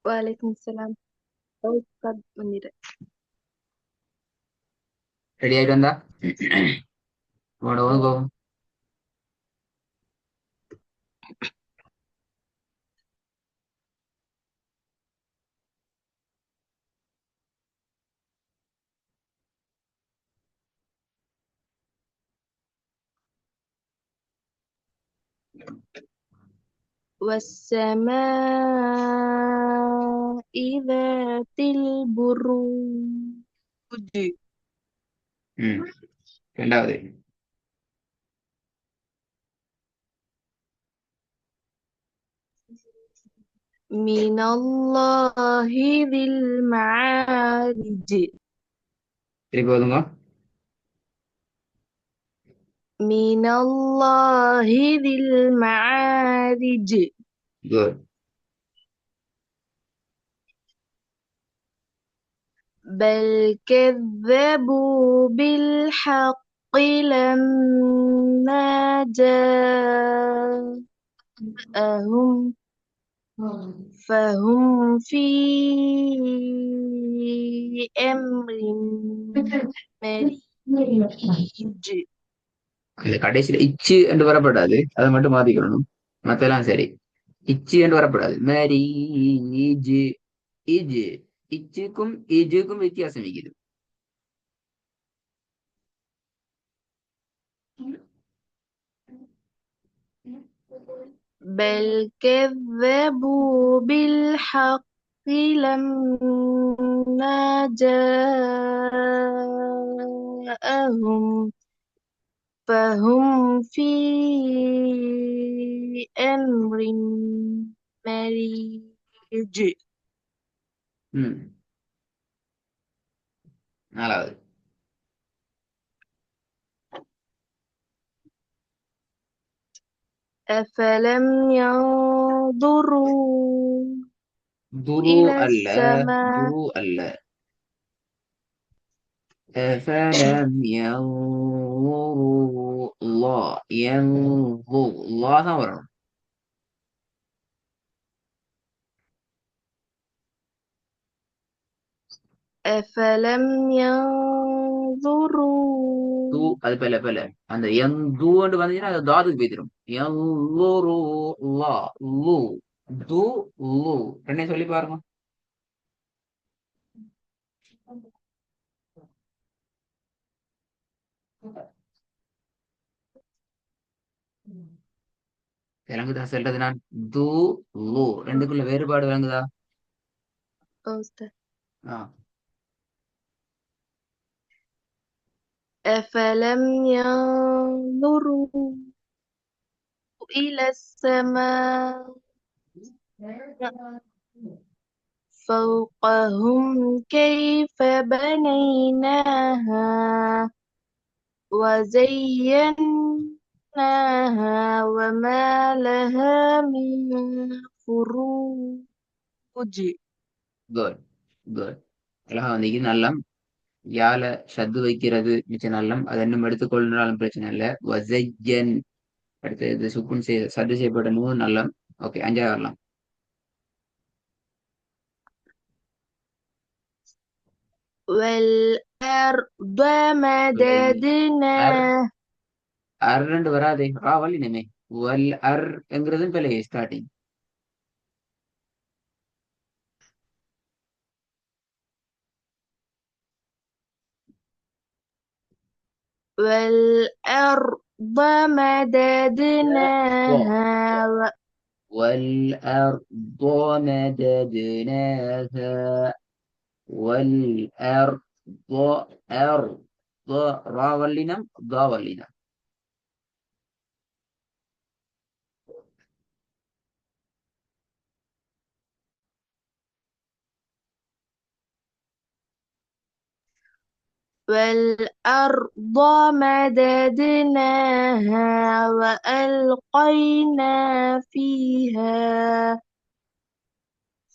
وعليكم السلام. قد منيرة. ரெடி ஆயிட்டு வந்தா உன்னோட வந்து போகும். والسماء ذات البروج. ம் ரெண்டாவது. من الله ذي المعارج. திருப்பி போதுங்க. من الله ذي المعارج. குட். بل كذبوا بالحق لما جاءهم فهم في أمر مريج. இந்த கடைசியில இச்சு என்று வரப்படாது, அதை மட்டும் மாத்திக்கணும். மத்தெல்லாம் சரி. இச்சு என்று வரப்படாது. மேரி இஜு இஜு இச்சுக்கும் இஜுக்கும் வித்தியாசம் இருக்குது. بل كذبوا بالحق لما جاءهم فهم في أمر مريج. ம் நாலாவது. أفلم ينظروا துரு إلى அல்ல, السماء. துரு அல்ல. أفلم ينظروا الله ينظر الله தான் வரணும். أفلم தூ ينظروا அது பல அந்த என் தூண்டு வந்துச்சுன்னா அது தாதுக்கு போய்த்திரும். எல்லோரு லா லு து லு ரெண்டே சொல்லி பாருங்க. விளங்குதா சொல்றது? நான் து லு ரெண்டுக்குள்ள வேறுபாடு விளங்குதா? أستاذ. ஆ. أفلم ينظروا إلى السماء فوقهم كيف بنيناها وزيناها وما لها من فروج. Good good. அழகா வந்தீங்க. நல்லம். யால ஷத்து வைக்கிறது மிச்ச நல்லம். அது இன்னும் எடுத்துக்கொள்ளாலும் பிரச்சனை இல்லை. வசையன் அடுத்து இது சுக்குன் சத்து செய்யப்படணும் நல்லம். ஓகே, அஞ்சாவது வரலாம். والأرض வல் அர் مددناها அர் ரெண்டு வராதே, ரா வல்லினமே. வல் அர் என்கிறதும் பிள்ளை ஸ்டார்டிங். والأرض مددناها والأرض مددناها والأرض أرض را வல்லினம் ضا வல்லினம். والأرض مددناها وألقينا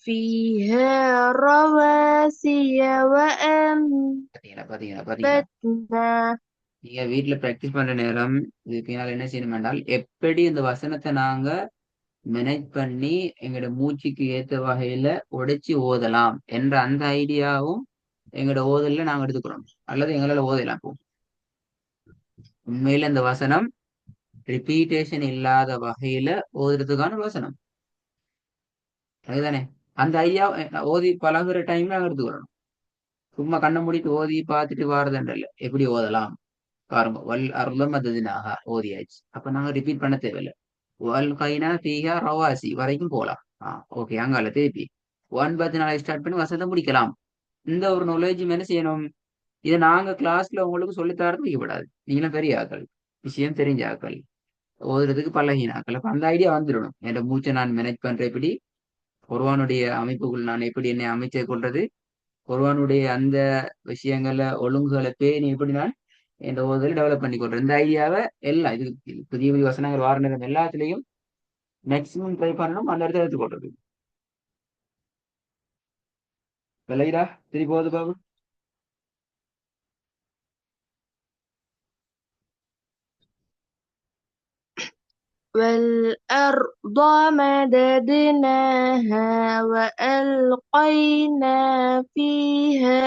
فيها رواسي பாத்தீங்களா பாத்தீங்களா பாத்தீங்களா? وأنبتنا. நீங்க வீட்டுல பிராக்டிஸ் பண்ற நேரம் இதுக்கு பின்னால் என்ன செய்யணும் என்றால், எப்படி இந்த வசனத்தை நாங்க மேனேஜ் பண்ணி எங்களோட மூச்சுக்கு ஏத்த வகையில உடைச்சு ஓதலாம் என்ற அந்த ஐடியாவும் எங்களோட ஓதல்ல நாங்க எடுத்துக்கிறோம். அல்லது எங்களால ஓதலாம். இப்போ உண்மையில இந்த வசனம் ரிப்பீட்டேஷன் இல்லாத வகையில ஓதுறதுக்கான வசனம் அதுதானே. அந்த ஐடியா ஓதி பழகுற டைம்ல நாங்க எடுத்துக்கிறோம். சும்மா கண்ணை மூடிட்டு ஓதி பார்த்துட்டு வாரதுன்றல எப்படி ஓதலாம் பாருங்க. வல் அருளம் அதுனாக ஓதியாச்சு. அப்ப நாங்க ரிப்பீட் பண்ண தேவையில்லை. வல் கைனா பீஹா ரவாசி வரைக்கும் போலாம். ஓகே, அங்கால திருப்பி 1 14 ஸ்டார்ட் பண்ணி வசனத்தை முடிக்கலாம். இந்த ஒரு நாலேஜ் என்ன செய்யணும்? இதை நாங்க கிளாஸ்ல உங்களுக்கு சொல்லி தரது வைக்கப்படாது. நீங்களும் பெரிய ஆக்கள், விஷயம் தெரிஞ்ச ஆக்கள், ஓதுறதுக்கு பழகின ஆக்கள். அப்ப அந்த ஐடியா வந்துடணும். என் மூச்சை நான் மேனேஜ் பண்ற எப்படி, ஒருவனுடைய அமைப்புக்குள் நான் எப்படி என்னை அமைச்சு கொள்றது, ஒருவனுடைய அந்த விஷயங்களை ஒழுங்குகளை பேணி எப்படி நான் இந்த ஓதுதல் டெவலப் பண்ணி கொள்றேன். இந்த ஐடியாவை எல்லாம் இது புதிய புதிய வசனங்கள் வார நேரம் எல்லாத்துலயும் மேக்சிமம் ட்ரை பண்ணணும். அந்த இடத்துல எடுத்துக்கொள்றது விளையிடா திருப்பி போகுது பாபு. والأرض مددناها وألقينا فيها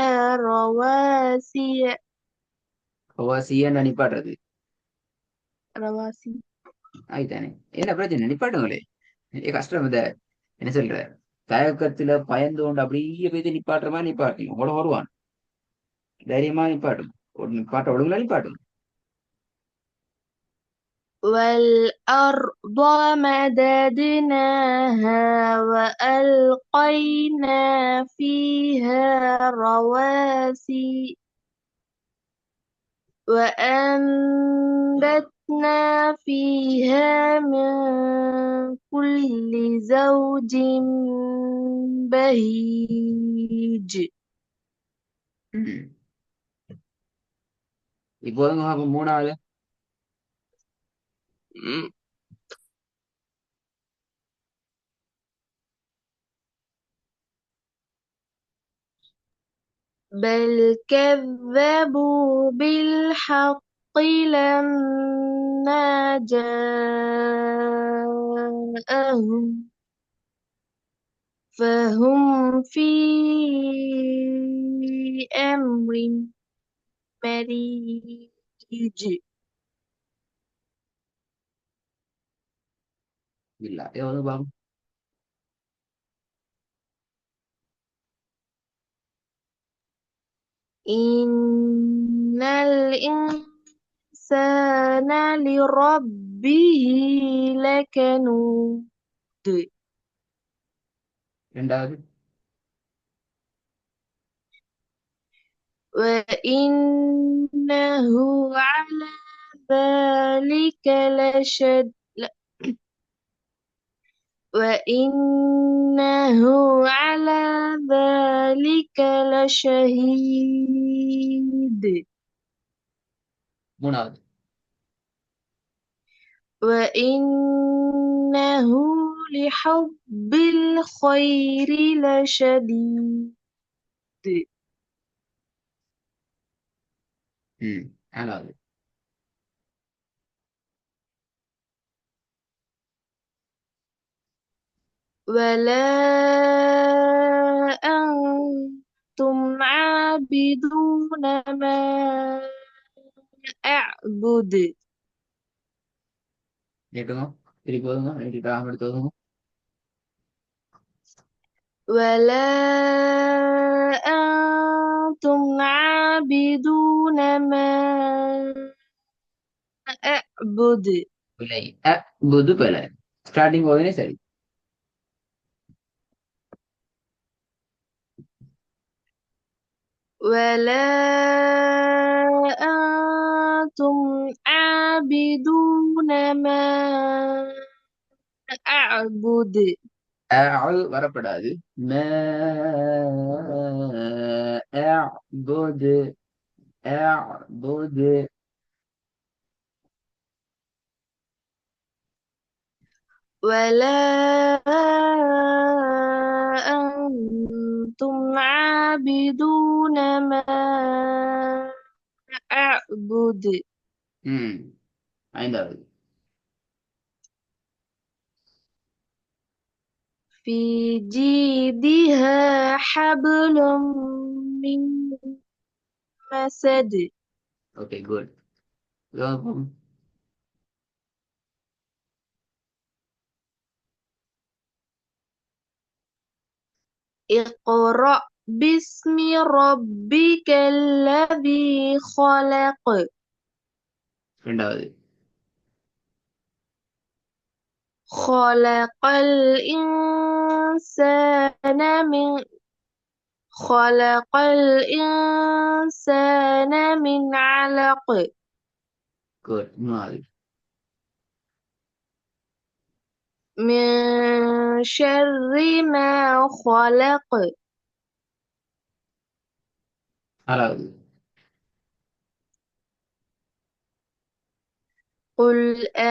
رواسي அவசியம் நிப்பாட்டுறது رواسي ஆயிட்டானே. என்ன பிரச்சனை? நிப்பாட்டுங்களே. கஷ்டம் இத என்ன சொல்ற, தயக்கத்துல பயந்து கொண்டு அப்படியே போய் நிப்பாட்டுற மாதிரி நிப்பாட்டி உங்களோட வருவான். தைரியமா நிப்பாட்டும். ஒரு நிப்பாட்ட ஒழுங்குல நிப்பாட்டும். والأرض مددناها وألقينا فيها رواسي وأنبتنا فيها من كل زوج بهيج ம். இப்போதுங்க பாப்போம் மூணாவது. بل كذبوا بالحق لما جاءهم فهم في أمر مريج இல்ல எவ்வளவு பாப்போம். إن الإنسان لربه لكنود ரெண்டாவது. وإنه على ذلك لشد وإنه على ذلك لشهيد மூணாவது. وإنه لحب الخير لشديد நாலாவது. ولا أنتم عابدون ما أعبد நீட்டுங்க திருப்பி போதுங்க. நீட்டு எடுத்து ஓதுங்க. ولا أنتم عابدون ما أعبد விலை புது பல ஸ்டார்டிங் போதுனே சரி. ولا أنتم عابدون ما أعبد வரப்படாது. அஅபுது அஅபுது. ولا أنتم عابدون ما أعبد ம் ஐந்தாவது. في جيدها حبل من مسد ஓகே குட். اقرأ باسم ربك الذي خلق ரெண்டாவது. خلق الإنسان من خلق الإنسان من علق குட். மூணாவது. من شر ما خلق நாலாவது. قل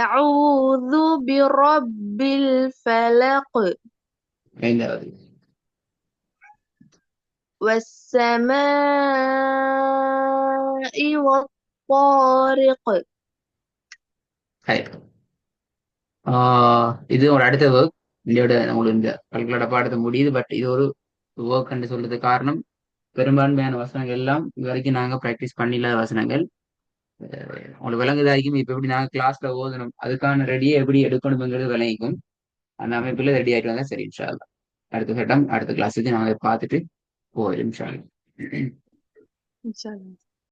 أعوذ برب الفلق ஐந்தாவது. والسماء والطارق கரெக்ட். இது ஒரு அடுத்த ஒர்க். இதோட உங்களுக்கு இந்த கல்குலோட பாடத்தை முடியுது. பட் இது ஒரு ஒர்க் என்று சொல்றதுக்கு காரணம் பெரும்பான்மையான வசனங்கள் எல்லாம் இது வரைக்கும் நாங்க ப்ராக்டிஸ் பண்ணில்லாத வசனங்கள். உங்களுக்கு விளங்குதாയിരിக்கும். இப்ப எப்படி நாங்க கிளாஸ்ல ஓதணும் அதுக்கான ரெடியை எப்படி எடுக்கணுங்கிறது விளங்கிக்கும். அந்த அமைப்புல ரெடி ஆயிட்டு வந்தா சரி இன்ஷா அல்லாஹ். அடுத்த கட்டம் அடுத்த கிளாஸுக்கு நாங்க பார்த்துட்டு போயிடும் இன்ஷா அல்லாஹ். إن شاء الله